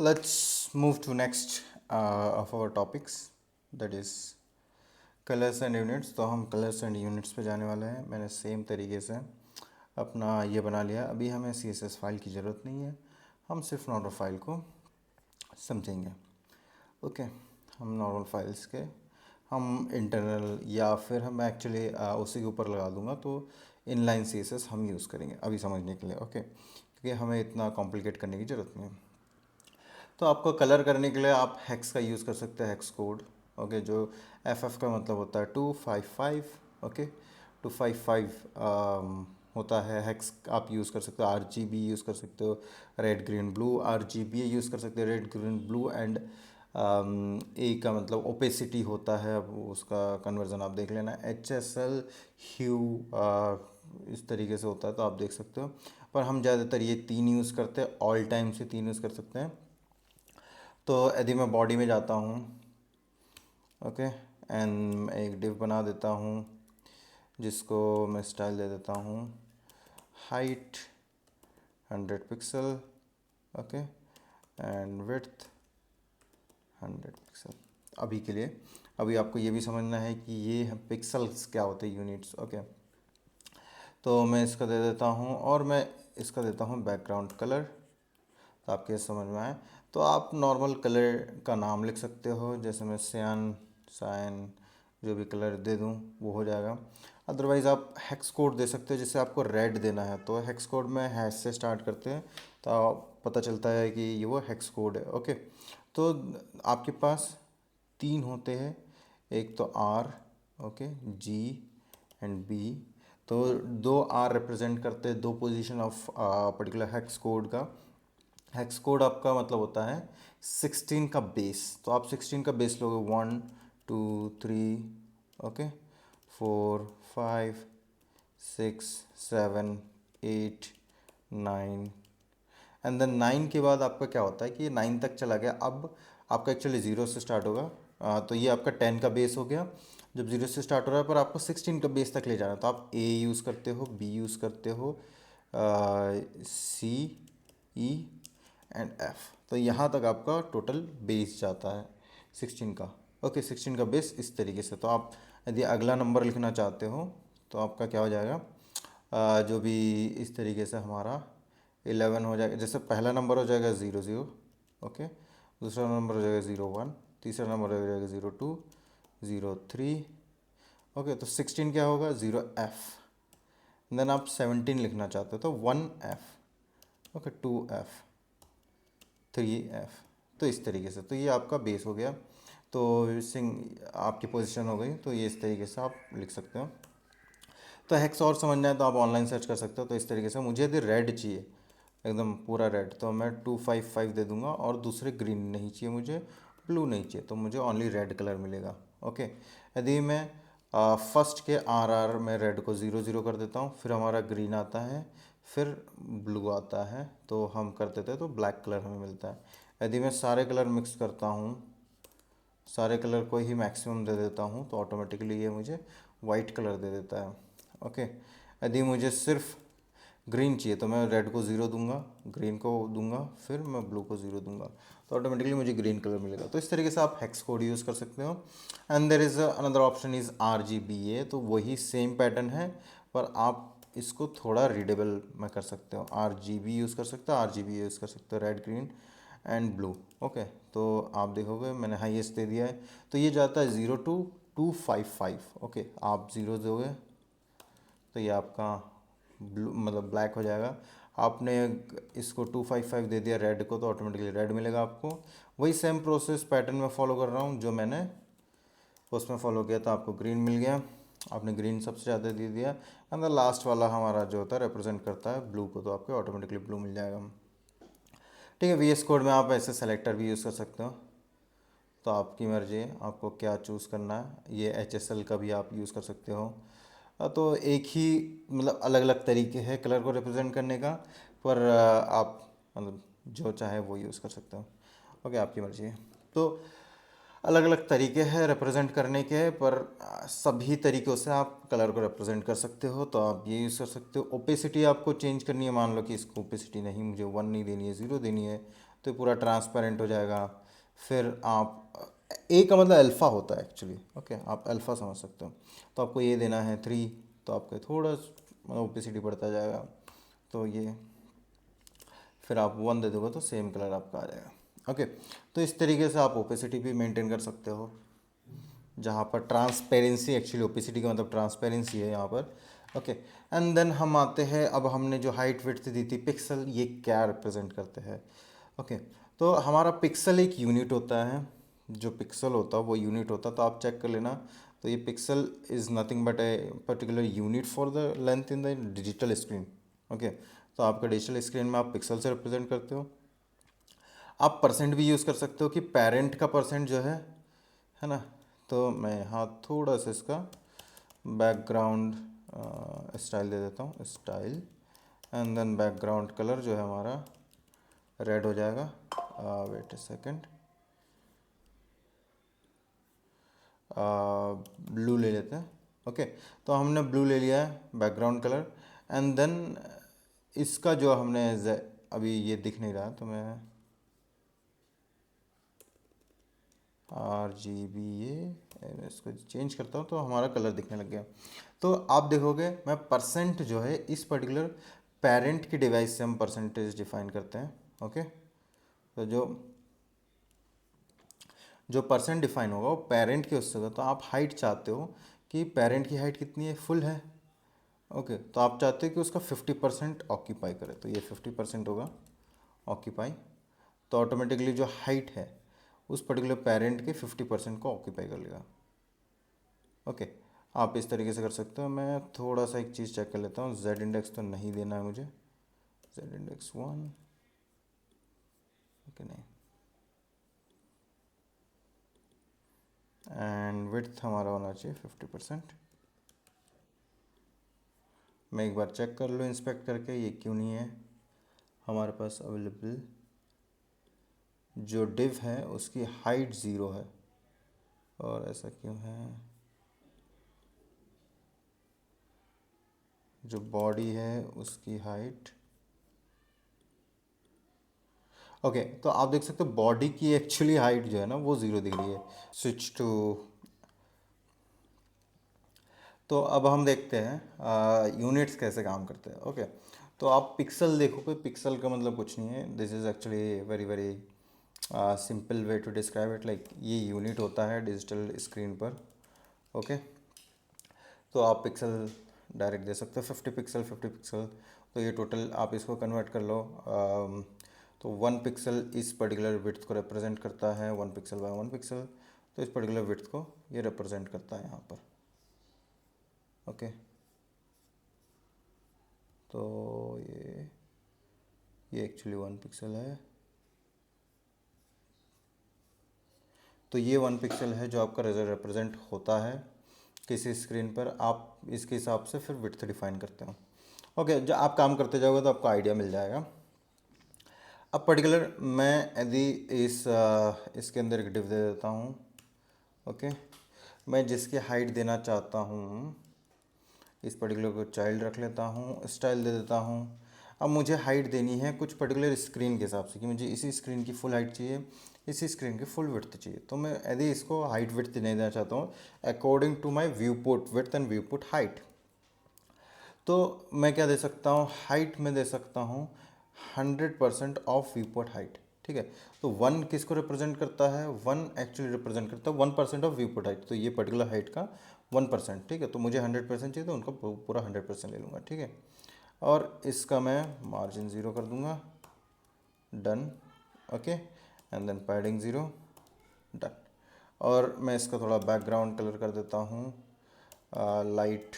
let's move to next of our topics, that is colours and units. तो हम colours and units पे जाने वाले हैं। मैंने सेम तरीके से अपना ये बना लिया। अभी हमें CSS फाइल की ज़रूरत नहीं है, हम सिर्फ नॉर्मल फाइल को समझेंगे। ओके, हम नॉर्मल फाइल्स के हम इंटरनल या फिर हम एक्चुअली उसी के ऊपर लगा दूंगा, तो इनलाइन CSS हम यूज़ करेंगे अभी समझने के लिए। ओके, क्योंकि हमें इतना कॉम्प्लिकेट करने की ज़रूरत नहीं है। तो आपको कलर करने के लिए आप हेक्स का यूज़ कर सकते हैं, हेक्स कोड। ओके, जो FF का मतलब होता है 255। ओके, 255 होता है हेक्स। आप यूज़ कर सकते हो, RGB यूज़ कर सकते हो, red green blue. RGB use कर सकते हो, रेड ग्रीन ब्लू। एंड ए का मतलब ओपेसिटी होता है, अब उसका कन्वर्जन आप देख लेना। HSL ह्यू इस तरीके से होता है, तो आप देख सकते हो। पर हम ज़्यादातर ये तीन यूज़ करते हैं, ऑल टाइम से तीन यूज़ कर सकते हैं। तो यदि मैं बॉडी में जाता हूँ, ओके, एंड एक डिव बना देता हूँ जिसको मैं स्टाइल दे देता हूँ height 100 pixel, okay, and width 100 pixel. अभी के लिए, अभी आपको ये भी समझना है कि ये पिक्सल्स क्या होते हैं, यूनिट्स। ओके, तो मैं इसका दे देता हूँ और मैं इसका देता हूँ बैकग्राउंड कलर, तो आपके समझ में आए। तो आप नॉर्मल कलर का नाम लिख सकते हो, जैसे मैं सियान, साइन, जो भी कलर दे दूँ वो हो जाएगा। अदरवाइज़ आप हेक्स कोड दे सकते हो, जिससे आपको रेड देना है तो हेक्स कोड में हैश से स्टार्ट करते हैं, तो पता चलता है कि ये वो हेक्स कोड है। ओके, तो आपके पास तीन होते हैं, एक तो R, okay, G and B। तो दो R रिप्रेजेंट करते हैं दो position of particular hex code का। हेक्स कोड आपका मतलब होता है 16 का बेस। तो आप 16 का बेस लोगे, 1 2 3, ओके, 4 5 6 7 8 9, एंड देन 9 के बाद आपका क्या होता है कि ये 9 तक चला गया। अब आपका एक्चुअली 0 से स्टार्ट होगा। तो ये आपका 10 का बेस हो गया जब 0 से स्टार्ट हो रहा है, पर आपको 16 का बेस तक ले जाना है। तो आप A यूज़ करते हो, B यूज़ करते हो, C, E एंड F। तो यहाँ तक आपका टोटल बेस जाता है 16 का। ओके, 16 का बेस इस तरीके से। तो आप यदि अगला नंबर लिखना चाहते हो तो आपका क्या हो जाएगा, जो भी इस तरीके से हमारा 11 हो जाएगा। जैसे पहला नंबर हो जाएगा 00, ओके, दूसरा नंबर हो जाएगा 01, तीसरा नंबर हो जाएगा 02, 03। ओके, तो 16 क्या होगा, 0F। देन आप 17 लिखना चाहते हो तो 1F, ओके, 2F, 3F। तो इस तरीके से, तो ये आपका बेस हो गया। तो सिंग आपकी पोजीशन हो गई, तो ये इस तरीके से आप लिख सकते हो। तो हेक्स और समझना है तो आप ऑनलाइन सर्च कर सकते हो। तो इस तरीके से मुझे यदि रेड चाहिए, एकदम पूरा रेड, तो मैं 255 दे दूंगा। और दूसरे ग्रीन नहीं चाहिए मुझे, ब्लू नहीं चाहिए, तो मुझे ओनली रेड कलर मिलेगा। ओके, यदि मैं फर्स्ट के RR में रेड को 00 कर देता हूँ, फिर हमारा ग्रीन आता है, फिर ब्लू आता है, तो हम कर देते हैं तो ब्लैक कलर हमें मिलता है। यदि मैं सारे कलर मिक्स करता हूँ, सारे कलर को ही मैक्सिमम दे देता हूँ, तो ऑटोमेटिकली ये मुझे वाइट कलर दे देता है। ओके, यदि मुझे सिर्फ ग्रीन चाहिए तो मैं रेड को 0 दूंगा, ग्रीन को दूंगा, फिर मैं ब्लू को 0 दूंगा, तो ऑटोमेटिकली मुझे ग्रीन कलर मिलेगा। तो इस तरीके से आप हेक्स कोड यूज़ कर सकते हो। And there is another option is RGBA। तो वही सेम पैटर्न है, पर आप इसको थोड़ा रीडेबल में कर सकते हो। RGB यूज़ कर सकते हो, RGB यूज़ कर सकते हो, red green and blue. Okay, तो आप देखोगे मैंने हाईएस्ट दे दिया है, तो ये जाता है 0 to 255। ओके, आप 0 दोगे तो ये आपका ब्लू मतलब ब्लैक हो जाएगा। आपने इसको 255 दे दिया रेड को, तो ऑटोमेटिकली रेड मिलेगा आपको। वही सेम प्रोसेस पैटर्न में फॉलो कर रहा हूँ जो मैंने उसमें फॉलो किया था, आपको ग्रीन मिल गया। आपने ग्रीन सबसे ज़्यादा दे दिया, एंड द लास्ट वाला हमारा जो होता है रिप्रेजेंट करता है ब्लू को, तो आपको ऑटोमेटिकली ब्लू मिल जाएगा। ठीक है, VS कोड में आप ऐसे सेलेक्टर भी यूज़ कर सकते हो, तो आपकी मर्जी है आपको क्या चूज़ करना है। ये HSL का भी आप यूज़ कर सकते हो। तो एक ही मतलब अलग अलग तरीके हैं कलर को रिप्रेजेंट करने का, पर आप मतलब जो चाहे वो यूज़ कर सकते हो। ओके, आपकी मर्जी है। तो अलग अलग तरीके हैं रिप्रेजेंट करने के, पर सभी तरीक़ों से आप कलर को रिप्रेजेंट कर सकते हो। तो आप ये यूज़ कर सकते हो। ओपेसिटी आपको चेंज करनी है, मान लो कि इसको ओपेसिटी नहीं, मुझे 1 नहीं देनी है, 0 देनी है, तो ये पूरा ट्रांसपेरेंट हो जाएगा। फिर आप ए का मतलब अल्फ़ा होता है एक्चुअली, ओके, आप अल्फ़ा समझ सकते हो। तो आपको ये देना है 3, तो आपको थोड़ा मतलब ओपेसिटी बढ़ता जाएगा। तो ये फिर आप 1 दे दोगे तो सेम कलर आपका आ जाएगा, ओके। तो इस तरीके से आप ओपेसिटी भी मेंटेन कर सकते हो, जहाँ पर ट्रांसपेरेंसी, एक्चुअली ओपेसिटी का मतलब ट्रांसपेरेंसी है यहाँ पर, ओके। एंड देन हम आते हैं, अब हमने जो हाइट विड्थ दी थी, पिक्सल ये क्या रिप्रेजेंट करते हैं, ओके। तो हमारा पिक्सल एक यूनिट होता है, जो पिक्सल होता है वो यूनिट होता है, तो आप चेक कर लेना। तो ये pixel is nothing but a particular unit for the length in the digital screen, okay. तो आपका डिजिटल स्क्रीन में आप पिक्सल से रिप्रेजेंट करते हो। आप परसेंट भी यूज़ कर सकते हो कि पेरेंट का परसेंट जो है ना। तो मैं यहाँ थोड़ा सा इसका बैकग्राउंड स्टाइल दे देता हूँ, style, and then background colour जो है हमारा रेड हो जाएगा। वेट ए सेकेंड, ब्लू ले लेते हैं, ओके। तो हमने ब्लू ले लिया है बैकग्राउंड कलर, एंड देन इसका जो हमने अभी ये दिख नहीं रहा, तो मैं RGB ये इसको चेंज करता हूँ तो हमारा कलर दिखने लग गया। तो आप देखोगे मैं परसेंट जो है इस पर्टिकुलर पेरेंट की डिवाइस से हम परसेंटेज डिफाइन करते हैं, ओके। तो जो परसेंट डिफाइन होगा वो पेरेंट के उससे होगा। तो आप हाइट चाहते हो कि पेरेंट की हाइट कितनी है, फुल है, ओके। तो आप चाहते हो कि उसका 50% ऑक्यूपाई करे, तो ये 50% होगा ऑक्यूपाई। तो ऑटोमेटिकली जो हाइट है उस पर्टिकुलर पेरेंट के 50% को ऑक्यूपाई कर लेगा, ओके। आप इस तरीके से कर सकते हो। मैं थोड़ा सा एक चीज़ चेक कर लेता हूँ, जेड इंडेक्स तो नहीं देना है मुझे, जेड इंडेक्स 1, ओके नहीं, एंड विड्थ हमारा होना चाहिए 50%। मैं एक बार चेक कर लूँ इंस्पेक्ट करके ये क्यों नहीं है हमारे पास अवेलेबल। जो डिव है उसकी हाइट 0 है, और ऐसा क्यों है। जो बॉडी है उसकी हाइट, ओके। तो आप देख सकते हो बॉडी की एक्चुअली हाइट जो है ना वो 0 दिख रही है। स्विच टू, तो अब हम देखते हैं यूनिट्स कैसे काम करते हैं, ओके। तो आप पिक्सल देखोगे, पिक्सल का मतलब कुछ नहीं है, this is actually very very simple way to describe it, like ये यूनिट होता है डिजिटल स्क्रीन पर, ओके। तो आप पिक्सल डायरेक्ट दे सकते हो 50 पिक्सल 50 पिक्सल। तो ये टोटल आप इसको कन्वर्ट कर लो, तो 1 पिक्सल इस पर्टिकुलर विड्थ को रिप्रेजेंट करता है, 1 पिक्सल बाय 1 पिक्सल। तो इस पर्टिकुलर विड्थ को ये रिप्रेजेंट करता है यहाँ पर, ओके। तो ये एक्चुअली 1 पिक्सल है। तो ये 1 पिक्सल है जो आपका रिप्रेजेंट होता है किसी स्क्रीन पर। आप इसके हिसाब से फिर विड्थ डिफाइन करते हो, ओके। जो आप काम करते जाओगे तो आपको आइडिया मिल जाएगा। अब पर्टिकुलर मैं यदि इसके अंदर एक डिव दे देता हूँ, ओके। मैं जिसकी हाइट देना चाहता हूँ इस पर्टिकुलर को चाइल्ड रख लेता हूँ, स्टाइल दे देता हूँ। अब मुझे हाइट देनी है कुछ पर्टिकुलर स्क्रीन के हिसाब से, कि मुझे इसी स्क्रीन की फुल हाइट चाहिए, इसी स्क्रीन की फुल विड्थ चाहिए। तो मैं यदि इसको हाइट विड्थ नहीं देना चाहता हूँ according to my view put width and view put height, तो मैं क्या दे सकता हूँ, हाइट में दे सकता हूँ 100% ऑफ व्यू पुट हाइट, ठीक है। तो 1 किसको रिप्रेजेंट करता है, 1 एक्चुअली रिप्रेजेंट करता है 1% ऑफ व्यू पुट हाइट। तो ये पर्टिकुलर हाइट का 1%, ठीक है। तो मुझे 100% चाहिए तो उनका पूरा 100% ले लूँगा, ठीक है। और इसका मैं मार्जिन 0 कर दूँगा, done, okay. And then padding 0, done. और मैं इसका थोड़ा बैकग्राउंड कलर कर देता हूँ लाइट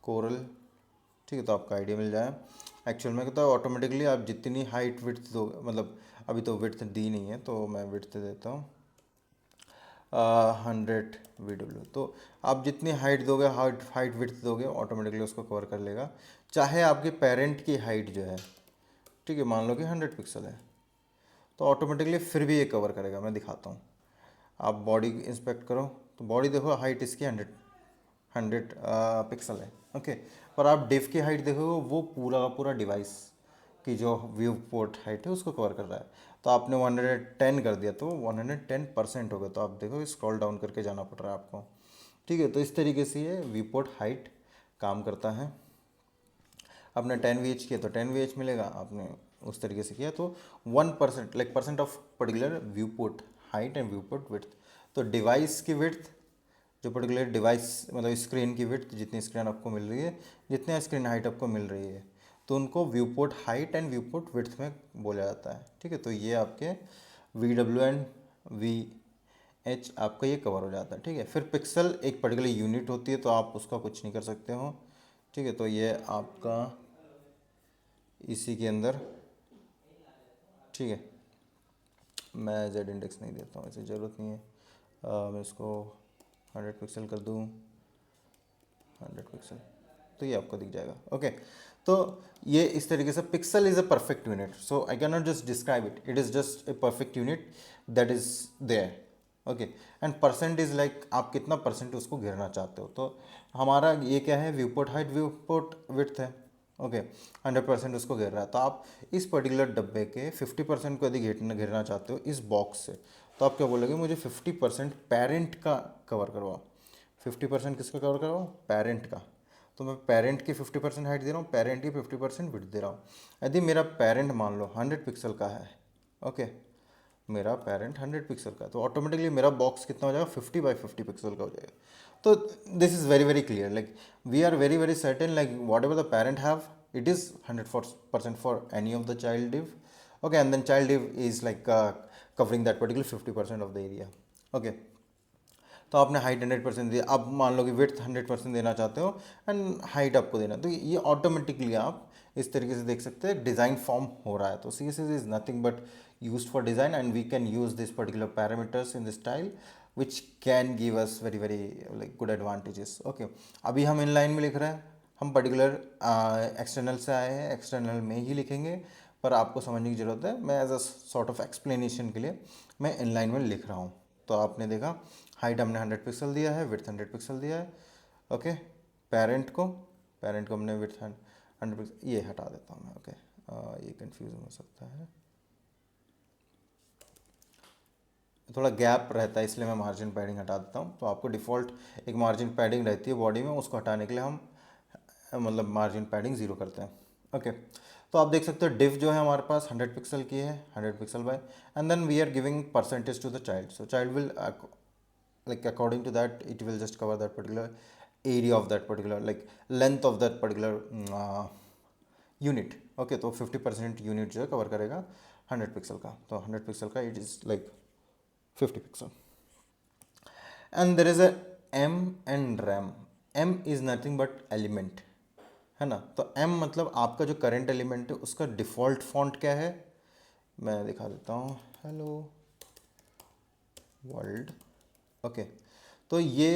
कोरल, ठीक है। तो आपका आइडिया मिल जाए। एक्चुअल में कहता है ऑटोमेटिकली आप जितनी हाइट विड्थ दो, मतलब अभी तो विड्थ दी नहीं है तो मैं विड्थ देता हूँ 100 VW। तो आप जितनी हाइट दोगे, हाइट हाइट विड्थ दोगे, ऑटोमेटिकली उसको कवर कर लेगा। चाहे आपके पेरेंट की हाइट जो है, ठीक है, मान लो कि 100 पिक्सल है, तो ऑटोमेटिकली फिर भी ये कवर करेगा। मैं दिखाता हूँ, आप बॉडी इंस्पेक्ट करो तो बॉडी देखो हाइट इसकी 100 पिक्सल है, ओके। पर आप डिव की हाइट देखोगे वो पूरा का पूरा डिवाइस की जो व्यू पोर्ट हाइट है उसको कवर कर रहा है। तो आपने 110 कर दिया तो 110% हो गया, तो आप देखो स्क्रॉल डाउन करके जाना पड़ रहा है आपको। ठीक है, तो इस तरीके से ये व्यू पोर्ट हाइट काम करता है। आपने 10 VH किया तो 10 VH मिलेगा, आपने उस तरीके से किया तो 1% like percent of particular view port height and view port width. तो डिवाइस की विड्थ, जो पर्टिकुलर डिवाइस मतलब स्क्रीन की विड्थ, जितनी स्क्रीन आपको मिल रही है, जितनी स्क्रीन हाइट आपको मिल रही है, तो उनको view port height and view port width में बोला जाता है। ठीक है, तो ये आपके VW एंड VH आपका ये कवर हो जाता है। ठीक है, फिर पिक्सल एक पर्टिकुलर यूनिट होती है, तो आप उसका कुछ नहीं कर सकते हो। ठीक है, तो ये आपका इसी के अंदर, ठीक है, मैं जेड इंडेक्स नहीं देता हूँ, ऐसी ज़रूरत नहीं है। मैं इसको 100 पिक्सल कर दूँ, 100 पिक्सल, तो ये आपको दिख जाएगा। ओके, तो ये इस तरीके से pixel is a perfect unit, so I can not just describe it, it is just a perfect unit that is there. Okay, and percent is like आप कितना परसेंट उसको घेरना चाहते हो। तो हमारा ये क्या है, view port height view port width है। ओके, 100% उसको घेर रहा है, तो आप इस पर्टिकुलर डब्बे के 50% को यदि घेरना चाहते हो इस बॉक्स से, तो आप क्या बोलोगे, मुझे 50% पेरेंट का कवर करवाओ। 50% किसका कवर करवाओ, पेरेंट का। तो मैं पेरेंट की 50% हाइट दे रहा हूँ, पेरेंट की 50% विड्थ दे रहा हूँ। यदि मेरा पेरेंट मान लो 100 पिक्सल का है, ओके, मेरा पेरेंट 100 पिक्सल का है, तो ऑटोमेटिकली मेरा बॉक्स कितना हो जाएगा, 50 by 50 पिक्सल का हो जाएगा। तो this is very very clear, like we are very very certain, like whatever the parent have, it is 100% for any of the child div. Okay, and then child div is like covering that particular 50% of the area. Okay, तो आपने height 100% दिया, अब मान लो कि width 100% देना चाहते हो and height आपको देना, तो ये ऑटोमेटिकली आप इस तरीके से देख सकते हैं डिज़ाइन फॉर्म हो रहा है। तो CSS is nothing but used for design and we can use this particular parameters in this style which can give us very very like good advantages. Okay, अभी हम इन लाइन में लिख रहे हैं, हम पर्टिकुलर एक्सटर्नल से आए हैं, एक्सटर्नल में ही लिखेंगे, पर आपको समझने की ज़रूरत है, मैं as a sort of explanation के लिए मैं इन लाइन में लिख रहा हूँ। तो आपने देखा हाइट हमने 100 पिक्सल दिया है, विड्थ 100 पिक्सल दिया है। ओके, पेरेंट को हमने विड्थ 100 पिक्सल, ये हटा देता हूँ मैं। ओके, ये कंफ्यूज हो सकता है, थोड़ा गैप रहता है, इसलिए मैं मार्जिन पैडिंग हटा देता हूँ। तो आपको डिफ़ॉल्ट एक मार्जिन पैडिंग रहती है बॉडी में, उसको हटाने के लिए हम मतलब मार्जिन पैडिंग 0 करते हैं। ओके, तो आप देख सकते हो डिव जो है हमारे पास 100 पिक्सल की है, 100 pixel by, and then we are giving percentage to the child. So child will like according to that it will just cover that particular area of that particular like length of that particular unit. Okay, तो 50% unit जो है cover करेगा 100 pixel का, तो 100 pixel का it is like 50 pixel. And there is a em and rem. Em is nothing but element, है ना। तो एम मतलब आपका जो करंट एलिमेंट है उसका डिफ़ॉल्ट फॉन्ट क्या है, मैं दिखा देता हूँ, हेलो वर्ल्ड। ओके, तो ये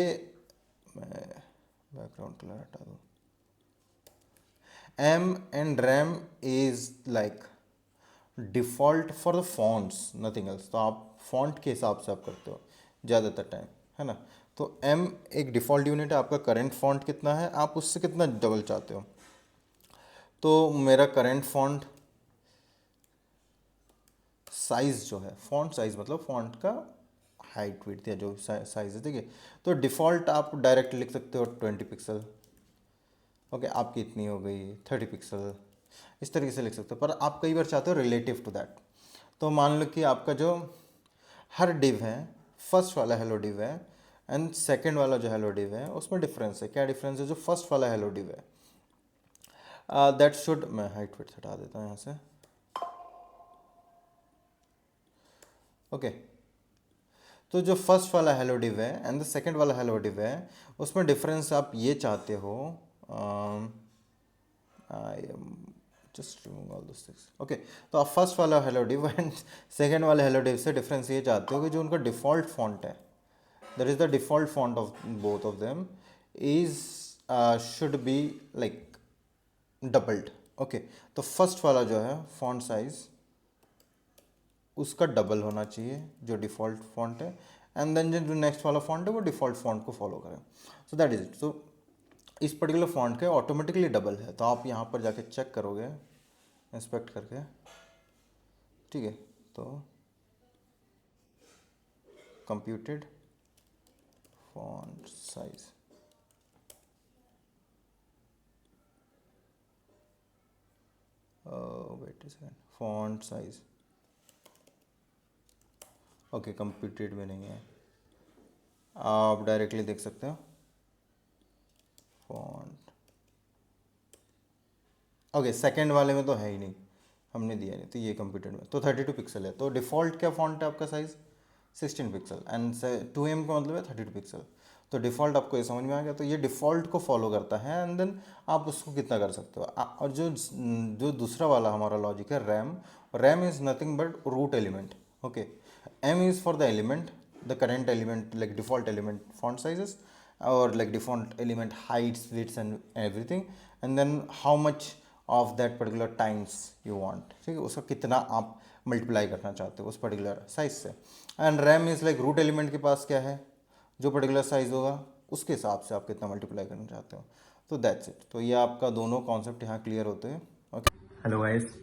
मैं बैकग्राउंड कलर हटा दूँ। Em and rem is like default for the fonts, nothing else. तो आप फॉन्ट के हिसाब से आप करते हो ज़्यादातर टाइम, है ना। तो एम एक डिफ़ॉल्ट यूनिट है, आपका करंट फॉन्ट कितना है, आप उससे कितना डबल चाहते हो। तो मेरा करंट फॉन्ट साइज़ जो है, फॉन्ट साइज़ मतलब फॉन्ट का हाइट विड्थ या जो साइज़ है, ठीक है। तो डिफ़ॉल्ट आप डायरेक्ट लिख सकते हो 20 पिक्सल। ओके, आपकी इतनी हो गई 30 पिक्सल, इस तरीके से लिख सकते हो। पर आप कई बार चाहते हो रिलेटिव टू दैट। तो मान लो कि आपका जो हर डिव है, फर्स्ट वाला हेलो डिव है एंड सेकंड वाला जो हेलो डिव है उसमें डिफरेंस है। क्या डिफरेंस है, जो फर्स्ट वाला हेलो डिव है दैट शुड, मैं हाइट विड्थ हटा देता हूँ यहाँ से। ओके, तो जो फर्स्ट वाला हेलो डिव है एंड द सेकंड वाला हेलो डिव है उसमें डिफरेंस आप ये चाहते हो, I am just remove all this things. Okay, तो आप फर्स्ट वाला हेलो डिव एंड सेकंड वाले हेलो डिव से डिफरेंस ये चाहते हो कि जो उनका डिफ़ॉल्ट फॉन्ट है, that is the default font of both of them is should be like doubled. Okay, तो फर्स्ट वाला जो है फॉन्ट साइज उसका डबल होना चाहिए जो डिफ़ॉल्ट फॉन्ट है, एंड देन जो नेक्स्ट वाला फॉन्ट है वो डिफ़ॉल्ट फॉन्ट को फॉलो करें। So that is it. So इस पर्टिकुलर फॉन्ट के ऑटोमेटिकली डबल है, तो आप यहाँ पर जाके चेक करोगे इंस्पेक्ट करके, ठीक है। तो computed font size, wait second, font size, okay computed में नहीं है, आप डायरेक्टली देख सकते हो फॉन्ट, ओके सेकंड वाले में तो है ही नहीं, हमने दिया नहीं, तो ये कंप्यूटेड में तो 32 पिक्सल है। तो डिफ़ॉल्ट क्या फॉन्ट है आपका साइज़ 16 पिक्सल एंड 2M का मतलब है 32 पिक्सल। तो डिफ़ॉल्ट आपको ये समझ में आ गया, तो ये डिफ़ॉल्ट को फॉलो करता है एंड देन आप उसको कितना कर सकते हो। और जो जो दूसरा वाला हमारा लॉजिक है rem, rem is nothing but root element, okay. M is for the element, the current element, like default element font sizes, or like default element heights, widths and everything, and then how much of that particular times you want, ठीक है, उसका कितना आप multiply करना चाहते हो उस particular size से। And rem is like root element के पास क्या है, जो पर्टिकुलर साइज होगा उसके हिसाब से आप कितना मल्टीप्लाई करना चाहते हो। तो दैट्स इट। तो ये आपका दोनों कॉन्सेप्ट यहाँ क्लियर होते हैं, okay. Hello guys,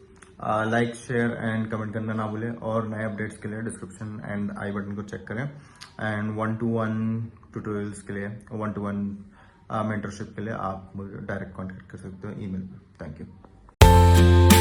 like share and comment करना ना भूलें, और नए अपडेट्स के लिए डिस्क्रिप्शन एंड आई बटन को चेक करें। एंड 1-to-1 ट्यूटोरियल्स के लिए, 1-to-1 मेंटरशिप के लिए आप मुझे डायरेक्ट कॉन्टैक्ट कर सकते हो ईमेल पर। Thank you.